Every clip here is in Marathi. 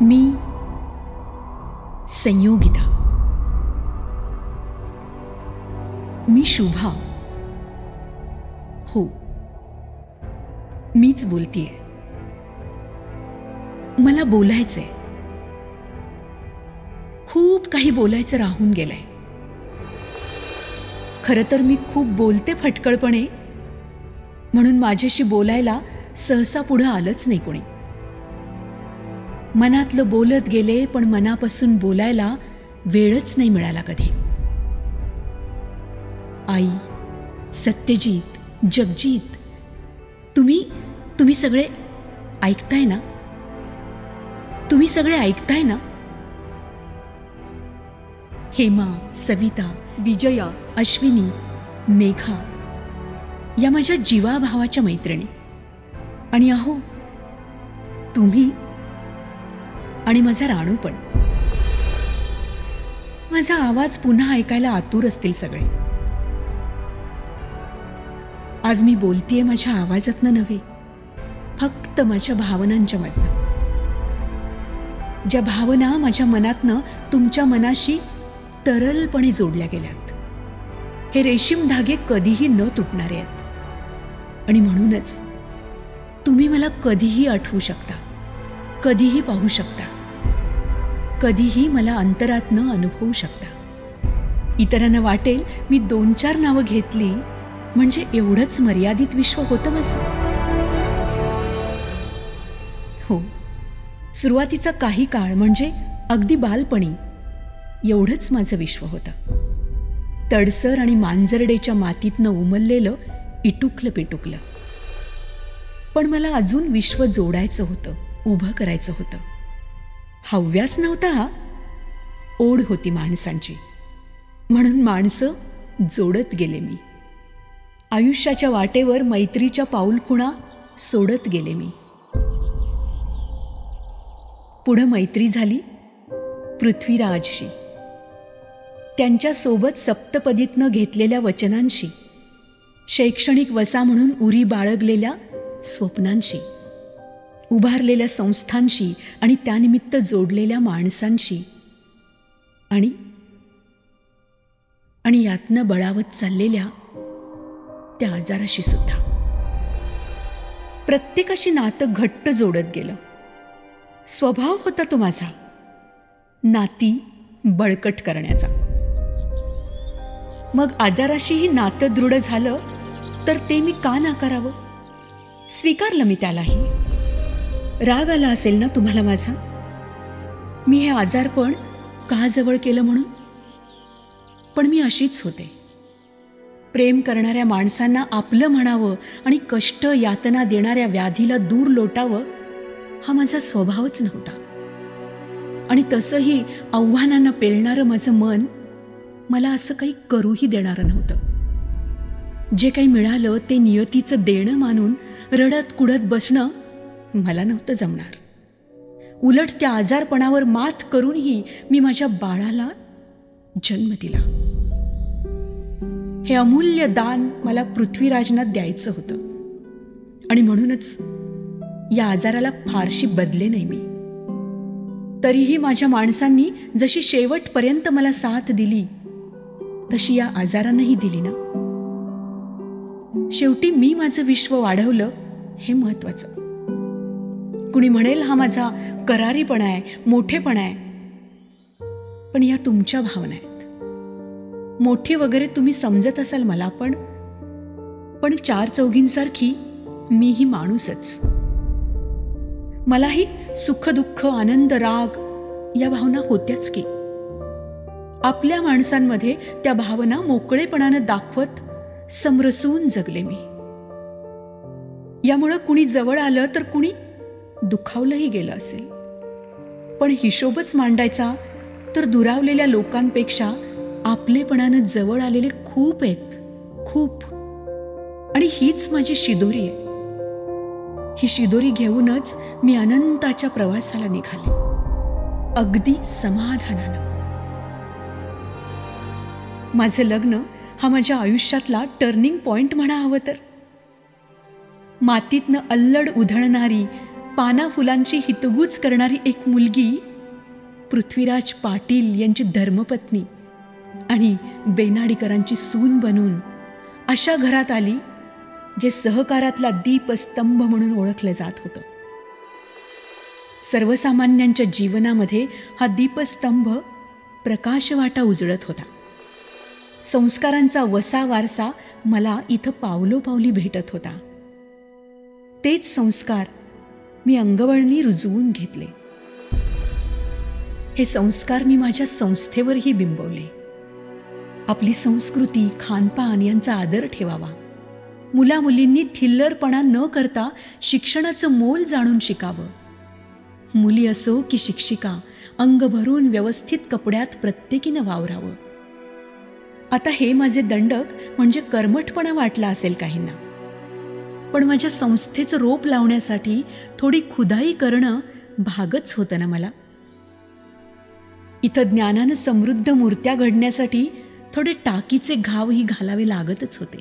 मी संयोगिता. मी शुभा. हो, मीच बोलतीये. मला बोलायचंय. खूप काही बोलायचं राहून गेलंय. खरं तर मी खूप बोलते फटकळपणे, म्हणून माझ्याशी बोलायला सहसा पुढं आलंच नाही कोणी. मनातलं बोलत गेले, पण मनापासून बोलायला वेळच नाही मिळाला कधी. आई, सत्यजित, जगजीत, तुम्ही सगळे ऐकताय ना? तुम्ही सगळे ऐकताय ना? हेमा, सविता, विजया, अश्विनी, मेघा या माझ्या जीवाभावाच्या मैत्रिणी. आणि अहो, तुम्ही आणि माझा राणू पण. माझा आवाज पुन्हा ऐकायला आतुर असतील सगळे. आज मी बोलतीये माझ्या आवाजातनं नव्हे, फक्त माझ्या भावनांच्या मधनं. ज्या भावना माझ्या मनातनं तुमच्या मनाशी तरलपणे जोडल्या गेल्यात. हे रेशीम धागे कधीही न तुटणारे आहेत. आणि म्हणूनच तुम्ही मला कधीही आठवू शकता, कधीही पाहू शकता, कधीही मला अंतरातनं अनुभवू शकता. इतरांना वाटेल मी 2-4 नावं घेतली म्हणजे एवढंच मर्यादित विश्व होतं माझं. हो, सुरुवातीचा काही काळ म्हणजे अगदी बालपणी एवढंच माझं विश्व होतं. तडसर आणि मांजरडेच्या मातीतनं उमललेलं इटुकलं पिटुकलं. पण मला अजून विश्व जोडायचं होतं, उभं करायचं होतं. हव्यास नव्हता हा, ओढ होती माणसांची. म्हणून माणसं जोडत गेले मी. आयुष्याच्या वाटेवर मैत्रीच्या पाऊलखुणा सोडत गेले मी. पुढं मैत्री झाली पृथ्वीराजशी, त्यांच्यासोबत सप्तपदीतनं घेतलेल्या वचनांशी, शैक्षणिक वसा म्हणून उरी बाळगलेल्या स्वप्नांशी, उभारलेल्या संस्थांशी आणि त्यानिमित्त जोडलेल्या माणसांशी, आणि यातनं बळावत चाललेल्या त्या आजाराशी सुद्धा. प्रत्येकाशी नातं घट्ट जोडत गेलं. स्वभाव होता तो माझा, नाती बळकट करण्याचा. मग आजाराशीही नातं दृढ झालं तर ते मी का नाकारावं? स्वीकारलं मी त्यालाही. राग आला असेल ना तुम्हाला माझा, मी हे आजारपण का जवळ केलं म्हणून? पण मी अशीच होते. प्रेम करणाऱ्या माणसांना आपलं म्हणावं आणि कष्ट यातना देणाऱ्या व्याधीला दूर लोटावं हा माझा स्वभावच नव्हता. आणि तसंही आव्हानांना पेलणारं माझं मन मला असं काही करूही देणारं नव्हतं. जे काही मिळालं ते नियतीचं देणं मानून रडत कुडत बसणं मला नव्हतं जमणार. उलट त्या आजारपणावर मात करूनही मी माझ्या बाळाला जन्म दिला. हे अमूल्य दान मला पृथ्वीराजना द्यायचं होतं. आणि म्हणूनच या आजाराला फारशी बदले नाही मी. तरीही माझ्या माणसांनी जशी शेवटपर्यंत मला साथ दिली तशी या आजारानंही दिली ना. शेवटी मी माझं विश्व वाढवलं हे महत्वाचं. कुणी म्हणेल हा माझा करारीपणा आहे, मोठेपणा आहे. पण या तुमच्या भावना आहेत. मोठी वगैरे तुम्ही समजत असाल मला, पण 4 चौघींसारखी मीही माणूसच. मलाही सुख दुःख, आनंद, राग या भावना होत्याच की. आपल्या माणसांमध्ये त्या भावना मोकळेपणानं दाखवत समरसून जगले मी. यामुळं कुणी जवळ आलं तर कुणी दुखावलंही गेलं असेल. पण हिशोबच मांडायचा तर दुरावलेल्या लोकांपेक्षा आपलेपणानं जवळ आलेले खूप आहेत, खूप. आणि हीच माझी शिदोरी आहे. ही शिदोरी घेऊनच मी अनंताच्या प्रवासाला निघाले, अगदी समाधानानं. माझं लग्न हा माझ्या आयुष्यातला टर्निंग पॉइंट म्हणा हवं तर. मातीतनं अल्लड उधळणारी पाना फुलांची हितगूज करणारी एक मुलगी पृथ्वीराज पाटील यांची धर्मपत्नी आणि बेनाडीकरांची सून बनून अशा घरात आली जे सहकारातला दीपस्तंभ म्हणून ओळखलं जात होतं. सर्वसामान्यांच्या जीवनामध्ये हा दीपस्तंभ प्रकाशवाटा उजळत होता. संस्कारांचा वसा वारसा मला इथं पावलोपावली भेटत होता. तेच संस्कार मी अंगवळणी रुजवून घेतले. हे संस्कार मी माझ्या संस्थेवरही बिंबवले. आपली संस्कृती, खानपान यांचा आदर ठेवावा. मुलामुलींनी थिल्लरपणा न करता शिक्षणाचं मोल जाणून शिकावं. मुली असो की शिक्षिका, अंग भरून व्यवस्थित कपड्यात प्रत्येकीनं वावरावं. आता हे माझे दंडक म्हणजे कर्मठपणा वाटला असेल काहींना, पण माझ्या संस्थेचं रोप लावण्यासाठी थोडी खुदाई करणं भागच होतं ना मला. इथं ज्ञानानं समृद्ध मूर्त्या घडण्यासाठी थोडे टाकीचे घावही घालावे लागतच होते.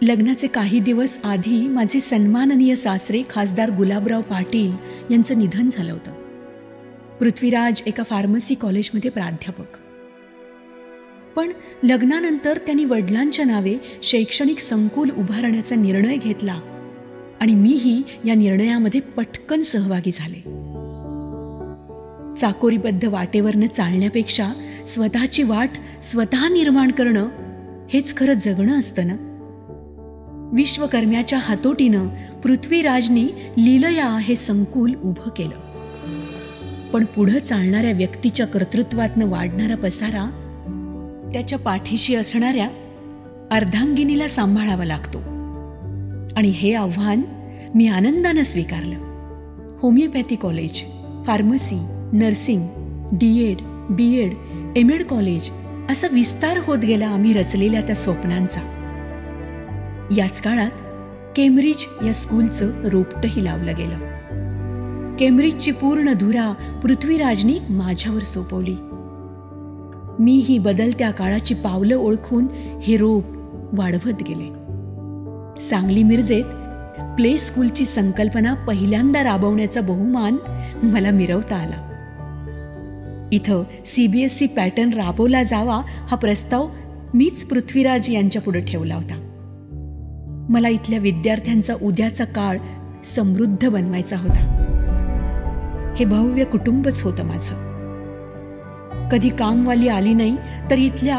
लग्नाचे काही दिवस आधी माझे सन्माननीय सासरे खासदार गुलाबराव पाटील यांचं निधन झालं होतं. पृथ्वीराज एका फार्मसी कॉलेजमध्ये प्राध्यापक. पण लग्नानंतर त्यांनी वडिलांच्या नावे शैक्षणिक संकुल उभारण्याचा निर्णय घेतला आणि मीही या निर्णयामध्ये पटकन सहभागी झाले. चाकोरीबद्ध वाटेवरनं चालण्यापेक्षा स्वतःची वाट स्वतः निर्माण करणं हेच खरं जगणं असतं ना. विश्वकर्म्याच्या हातोटीनं पृथ्वीराजनी लीलया हे संकुल उभं केलं. पण पुढं चालणाऱ्या व्यक्तीच्या कर्तृत्वातनं वाढणारा पसारा त्याच्या पाठीशी असणाऱ्या अर्धांगिनीला सांभाळावा लागतो. आणि हे आव्हान मी आनंदानं स्वीकारलं. Homeopathy college, pharmacy, nursing, DEd, BEd, MEd college असा विस्तार होत गेला आम्ही रचलेल्या त्या स्वप्नांचा. याच काळात केम्ब्रिज या स्कूलचं रोपटही लावलं गेलं. केम्ब्रिजची पूर्ण धुरा पृथ्वीराजनी माझ्यावर सोपवली. मी ही बदलत्या काळाची पावलं ओळखून हे रोप वाढवत गेले. सांगली मिरजेत प्ले स्कूलची संकल्पना पहिल्यांदा राबवण्याचा बहुमान मला मिरवता आला. इथं CBSE पॅटर्न राबवला जावा हा प्रस्ताव मीच पृथ्वीराज यांच्या पुढे ठेवला होता. मला इथल्या विद्यार्थ्यांचा उद्याचा काळ समृद्ध बनवायचा होता. हे भव्य कुटुंबच होतं माझं. कधी कामवाली आली नाही तर इथल्या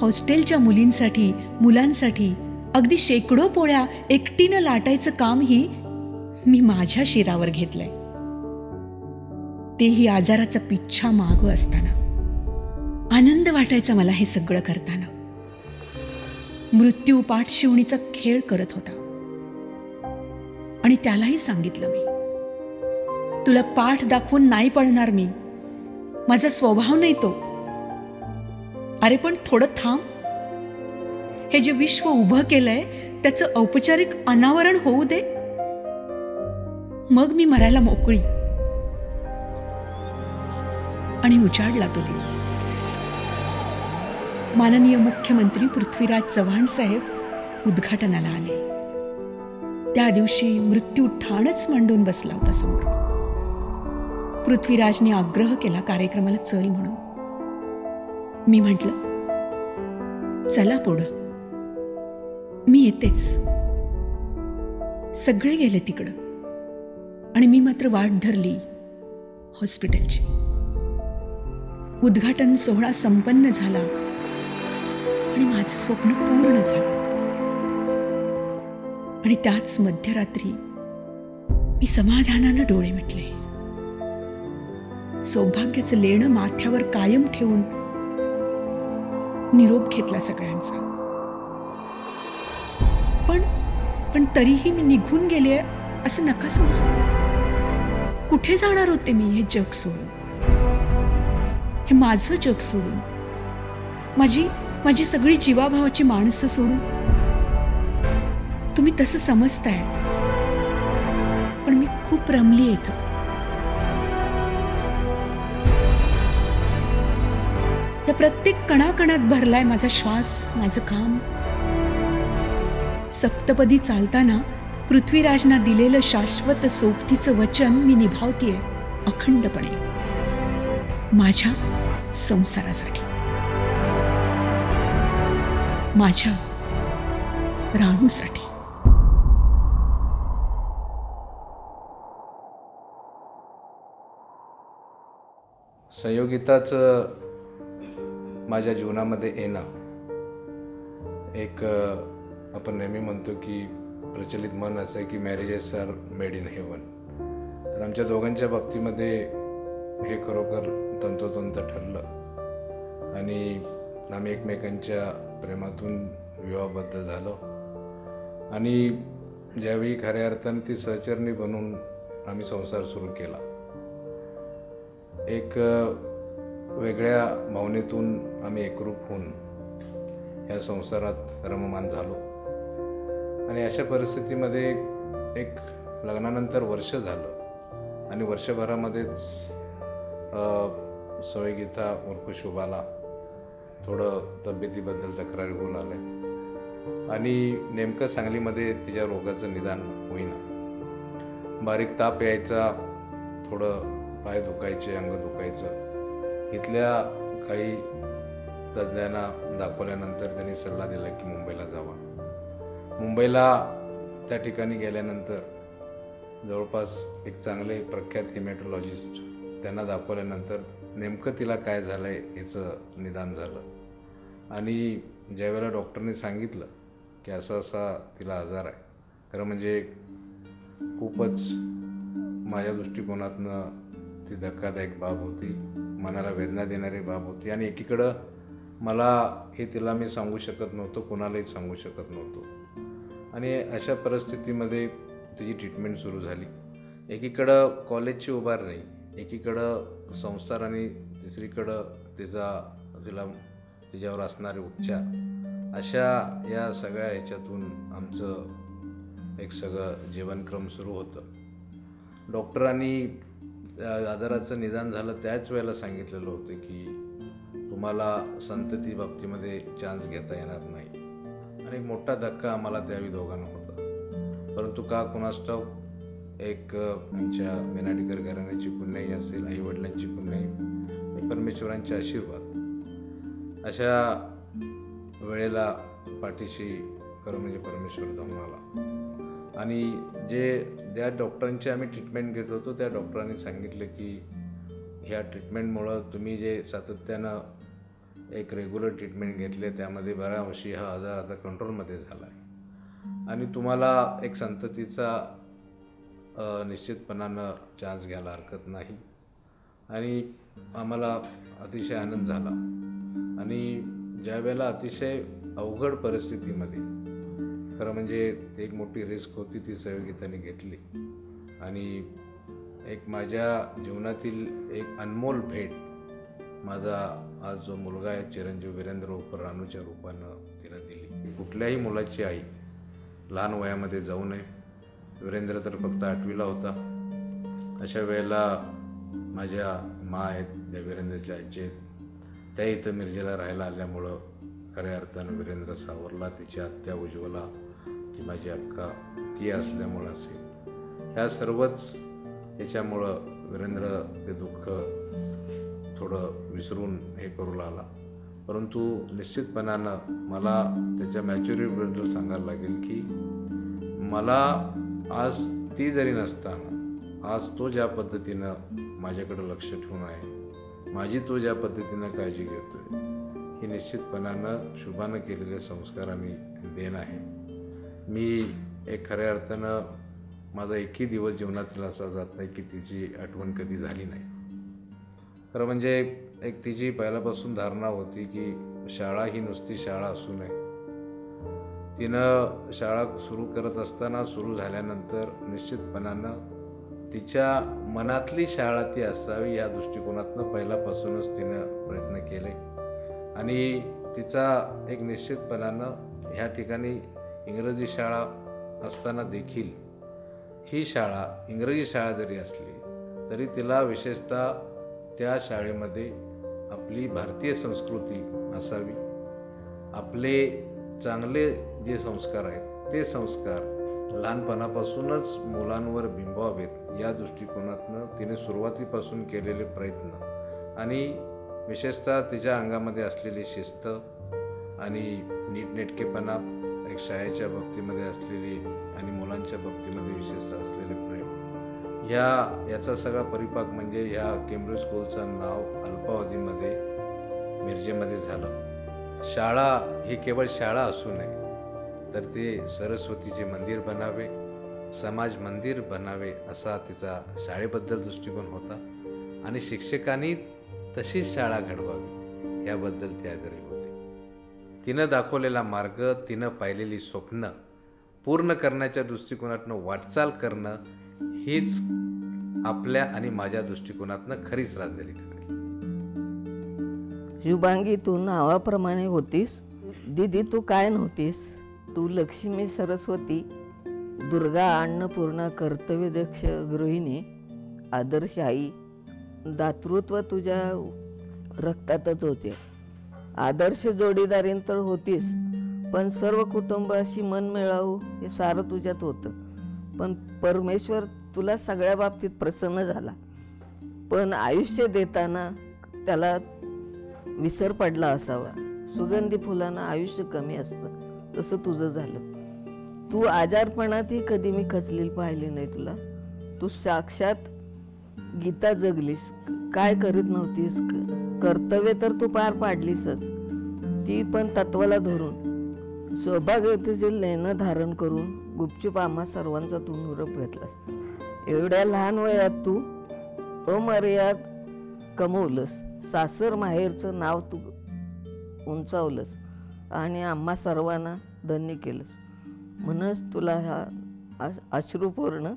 हॉस्टेलच्या मुलींसाठी, मुलांसाठी अगदी शेकडो पोळ्या एकटीनं लाटायचं कामही मी माझ्या शिरावर घेतलंय. तेही आजाराचा पिच्छा माग असताना. आनंद वाटायचा मला हे सगळं करताना. मृत्यू पाठशिवणीचा खेळ करत होता. आणि त्यालाही सांगितलं मी, तुला पाठ दाखवून नाही पळणार मी. माझा स्वभाव नाही तो. अरे पण थोडं थांब. हे जे विश्व उभं केलंय त्याचं औपचारिक अनावरण होऊ दे, मग मी मरायला मोकळी. आणि उजाडला तो दिवस. माननीय मुख्यमंत्री पृथ्वीराज चव्हाण साहेब उद्घाटनाला आले. त्या दिवशी मृत्यू ठाणच मांडून बसला होता समोर. पृथ्वीराजने आग्रह केला कार्यक्रमाला चल म्हणून. मी म्हटलं चला पुढं, मी येतेच. सगळे गेले तिकडं आणि मी मात्र वाट धरली हॉस्पिटलची. उद्घाटन सोहळा संपन्न झाला आणि माझं स्वप्न पूर्ण झालं. आणि त्याच मध्यरात्री मी समाधानानं डोळे मिटले. सौभाग्याचं लेणं माथ्यावर कायम ठेवून निरोप घेतला सगळ्यांचा. पण तरीही मी निघून गेले असं नका समजू. कुठे जाणार होते मी हे जग सोडून, हे माझं जग सोडून, माझी सगळी जीवाभावाची माणसं सोडून. तुम्ही तसं समजताय, पण मी खूप रमली इथं. त्या प्रत्येक कणाकणात भरलाय माझा श्वास, माझं काम. सप्तपदी चालताना पृथ्वीराजना दिलेलं शाश्वत सोबतीचं वचन मी निभावतेय अखंडपणे, माझ्या संसारासाठी, माझ्या राणूसाठी. संयोगिताचं माझ्या जीवनामध्ये येणं एक आपण नेहमी म्हणतो की प्रचलित म्हण असं आहे की marriages are made in heaven. तर आमच्या दोघांच्या बाबतीमध्ये हे खरोखर तंतोतंत ठरलं आणि आम्ही एकमेकांच्या प्रेमातून विवाहबद्ध झालो. आणि ज्यावेळी खऱ्या अर्थाने ती सहचरणी बनून आम्ही संसार सुरू केला, एक वेगळ्या भावनेतून आम्ही एकरूप होऊन या संसारात रममान झालो. आणि अशा परिस्थितीमध्ये एक लग्नानंतर वर्ष झालं आणि वर्षभरामध्येच संयोगिता उर्फ शुभाला थोडं तब्येतीबद्दल तक्रारी होऊ लागल्या आणि नेमकं सांगलीमध्ये तिच्या रोगाचं निदान होईना. बारीक ताप यायचा, थोडं पाय दुखायचे, अंग दुखायचं. इथल्या काही तज्ज्ञांना दाखवल्यानंतर त्यांनी सल्ला दिला की मुंबईला जावा. मुंबईला त्या ठिकाणी गेल्यानंतर जवळपास एक चांगले प्रख्यात हिमॅटॉलॉजिस्ट त्यांना दाखवल्यानंतर नेमकं तिला काय झालं आहे याचं निदान झालं. आणि ज्यावेळेला डॉक्टरने सांगितलं की असा तिला आजार आहे, खरं म्हणजे खूपच माझ्या दृष्टिकोनातनं ती धक्कादायक बाब होती, मनाला वेदना देणारी बाब होती. आणि एकीकडं मला हे तिला मी सांगू शकत नव्हतो, कोणालाही सांगू शकत नव्हतो. आणि अशा परिस्थितीमध्ये तिची ट्रीटमेंट सुरू झाली. एकीकडं कॉलेजची उभारणी, एकीकडं संसार आणि तिसरीकडं तिच्यावर असणारे उपचार, अशा या सगळ्या ह्याच्यातून आमचं एक सगळं जीवनक्रम सुरू होतं. डॉक्टरांनी आजाराचं निदान झालं त्याच वेळेला सांगितलेलं होतं की तुम्हाला संतती बाबतीमध्ये चान्स घेता येणार नाही. आणि एक मोठा धक्का आम्हाला त्यावेळी दोघांना होता. परंतु का कुणास ठाऊक, एक आमच्या बेनाडीकर घराण्याची पुण्याई असेल, आईवडिलांची पुण्याई, परमेश्वरांचे आशीर्वाद, अशा वेळेला पाठीशी खरं म्हणजे परमेश्वर धावून आला. आणि ज्या डॉक्टरांची आम्ही ट्रीटमेंट घेत होतो त्या डॉक्टरांनी सांगितलं की ह्या ट्रीटमेंटमुळं तुम्ही जे सातत्यानं एक रेग्युलर ट्रीटमेंट घेतले त्यामध्ये बऱ्या अंशी हा आजार आता कंट्रोलमध्ये झाला आहे आणि तुम्हाला एक संततीचा निश्चितपणानं चान्स घ्यायला हरकत नाही. आणि आम्हाला अतिशय आनंद झाला. आणि ज्या वेळेला अतिशय अवघड परिस्थितीमध्ये, खरं म्हणजे एक मोठी रिस्क होती, ती संयोगिताने घेतली. आणि एक माझ्या जीवनातील एक अनमोल भेट माझा आज जो मुलगा आहे चिरंजीव वीरेंद्र उर्फ रानूच्या रूपानं तिला दिली. कुठल्याही मुलाची आई लहान वयामध्ये जाऊ नये. वीरेंद्र तर फक्त 8वीला होता. अशा वेळेला माझ्या मा आहेत, त्या वीरेंद्रच्या आजी आहेत, त्या इथं मिरजेला राहायला आल्यामुळं खऱ्या अर्थानं वीरेंद्र सावरला. तिची आत्या उज्ज्वला, ती माझी अक्का, ती असल्यामुळं असेल, ह्या सर्वच ह्याच्यामुळं वीरेंद्र ते दुःख थोडं विसरून हे करू लागला. परंतु निश्चितपणानं मला त्याच्या मॅच्युरिटीबद्दल सांगायला लागेल की मला आज ती जरी नसताना आज तो ज्या पद्धतीनं माझ्याकडं लक्ष ठेवून आहे, माझी तो ज्या पद्धतीनं काळजी घेतो आहे, ही निश्चितपणानं शुभानं केलेले संस्कार आणि देण आहे. मी एक खऱ्या अर्थानं माझा एकही दिवस जीवनातील असा जात नाही की तिची आठवण कधी झाली नाही. खरं म्हणजे एक तिची पहिल्यापासून धारणा होती की शाळा ही नुसती शाळा असू नये. तिनं शाळा सुरू करत असताना, सुरू झाल्यानंतर निश्चितपणानं तिच्या मनातली शाळा ती असावी या दृष्टिकोनातनं पहिल्यापासूनच तिनं प्रयत्न केले. आणि तिचा एक निश्चितपणानं ह्या ठिकाणी इंग्रजी शाळा असताना देखील ही शाळा इंग्रजी शाळा जरी असली तरी तिला विशेषतः त्या शाळेमध्ये आपली भारतीय संस्कृती असावी, आपले चांगले जे संस्कार आहेत ते संस्कार लहानपणापासूनच मुलांवर बिंबवावेत या दृष्टिकोनातनं तिने सुरुवातीपासून केलेले प्रयत्न आणि विशेषतः तिच्या अंगामध्ये असलेली शिस्त आणि नीटनेटकेपणा, एक शाळेच्या बाबतीमध्ये असलेली आणि मुलांच्या बाबतीमध्ये विशेषतः असलेले प्रेम, याचा सगळा परिपाक म्हणजे ह्या केम्ब्रिज स्कूलचं नाव अल्पावधीमध्ये मिरजेमध्ये झालं. शाळा ही केवळ शाळा असू नये, तर ते सरस्वतीचे मंदिर बनावे, समाज मंदिर बनावे असा तिचा शाळेबद्दल दृष्टिकोन होता आणि शिक्षकांनी तशीच शाळा घडवावी याबद्दल ती आग्रही होती. तिनं दाखवलेला मार्ग, तिनं पाहिलेली स्वप्न पूर्ण करण्याच्या दृष्टिकोनातनं वाटचाल करणं हीच आपल्या आणि माझ्या दृष्टिकोनातनं खरीच राजधानी ठरली. शुभांगी, तू नावाप्रमाणे होतीस. दीदी, तू काय नव्हतीस. तू लक्ष्मी, सरस्वती, दुर्गा, अन्नपूर्णा, कर्तव्यदक्ष गृहिणी, आदर्श आई. दातृत्व तुझ्या रक्तातच होते. आदर्श जोडीदारीन तर होतीस, पण सर्व कुटुंबाशी मन मिळावू हे सारं तुझ्यात होतं. पण परमेश्वर तुला सगळ्या बाबतीत प्रसन्न झाला, पण आयुष्य देताना त्याला विसर पडला असावा. सुगंधी फुलांना आयुष्य कमी असतं, तसं तुझं झालं. तू आजारपणातही कधी मी खचलेली पाहिली नाही तुला. तू साक्षात गीता जगलीस. काय करीत नव्हतीस, कर्तव्य तर तू पार पाडलीसच, ती पण तत्वाला धरून. सौभाग्यतेचे लेणं धारण करून गुपचूप आम्हा सर्वांचा तू निरोप घेतलास. एवढ्या लहान वयात तू अमर्याद कमवलंस. सासर माहेरचं नाव तू उंचावलंस आणि आम्हा सर्वांना धन्य केलंस. म्हणूनच तुला हा अश्रुपूर्ण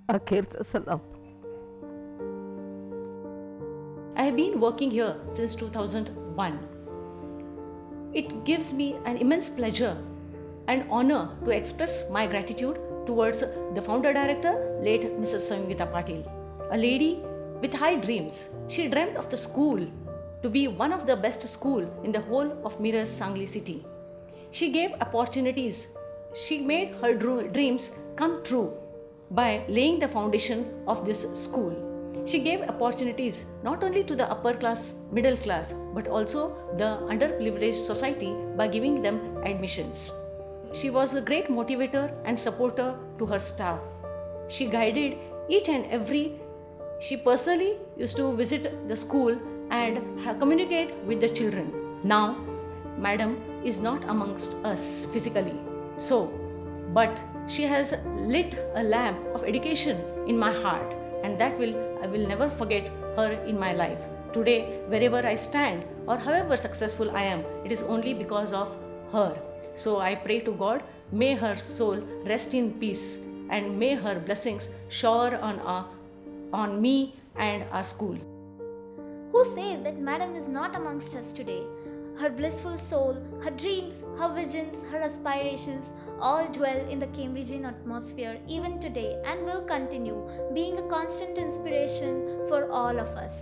अखेरचा सलाम. I have been working here since 2001. It gives me an immense pleasure and honor to express my gratitude towards the founder director, late Mrs. Sangeeta Patil, a lady with high dreams. She dreamt of the school to be one of the best school in the whole of Mirror's Sangli city. She gave opportunities. She made her dreams come true by laying the foundation of this school. She gave opportunities not only to the upper class, middle class, but also the underprivileged society by giving them admissions. She was a great motivator and supporter to her staff. She guided each and every. She personally used to visit the school and communicate with the children. Now, Madam is not amongst us physically, but she has lit a lamp of education in my heart, and I will never forget her in my life. Today, wherever I stand or however successful I am, it is only because of her. So I pray to God, may her soul rest in peace, and may her blessings shower on me and our school. Who says that Madam is not amongst us today? Her blissful soul, her dreams, her visions, her aspirations all dwell in the Cambridgian atmosphere even today and will continue being a constant inspiration for all of us.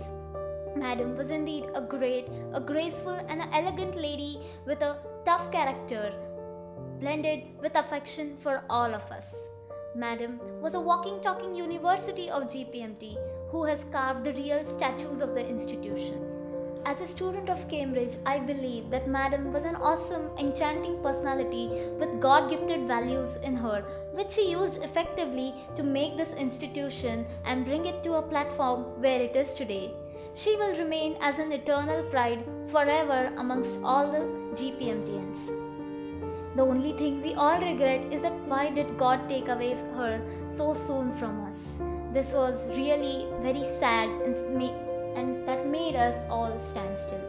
Madam was indeed a great, a graceful and an elegant lady with a tough character blended with affection for all of us. Madam was a walking, talking university of GPMT who has carved the real statues of the institution. As a student of Cambridge, I believe that Madam was an awesome, enchanting personality with God-gifted values in her, which she used effectively to make this institution and bring it to a platform where it is today. She will remain as an eternal pride forever amongst all the GPMTians. The only thing we all regret is that why did God take away her so soon from us? This was really very sad and that made us all stand still.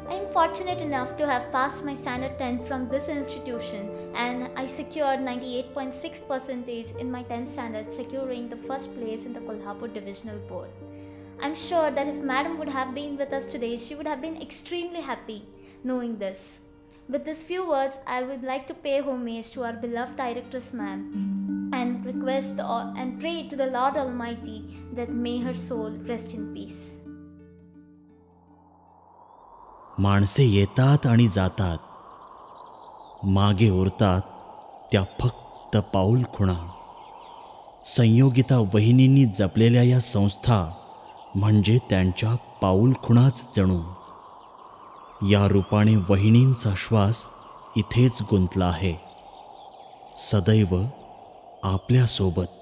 I am fortunate enough to have passed my standard 10 from this institution, and I secured 98.6% in my 10th standard, securing the first place in the Kolhapur Divisional Board. I am sure that if Madam would have been with us today, she would have been extremely happy knowing this. With these few words, I would like to pay homage to our beloved Directress Ma'am and request and pray to the Lord Almighty that may her soul rest in peace. माणसे येतात आणि जातात, मागे उरतात त्या फक्त पाऊलखुणा. संयोगिता वहिनींनी जपलेल्या या संस्था म्हणजे त्यांच्या पाऊलखुणाच जणू. या रूपाने वहिनींचा श्वास इथेच गुंतला आहे, सदैव आपल्यासोबत.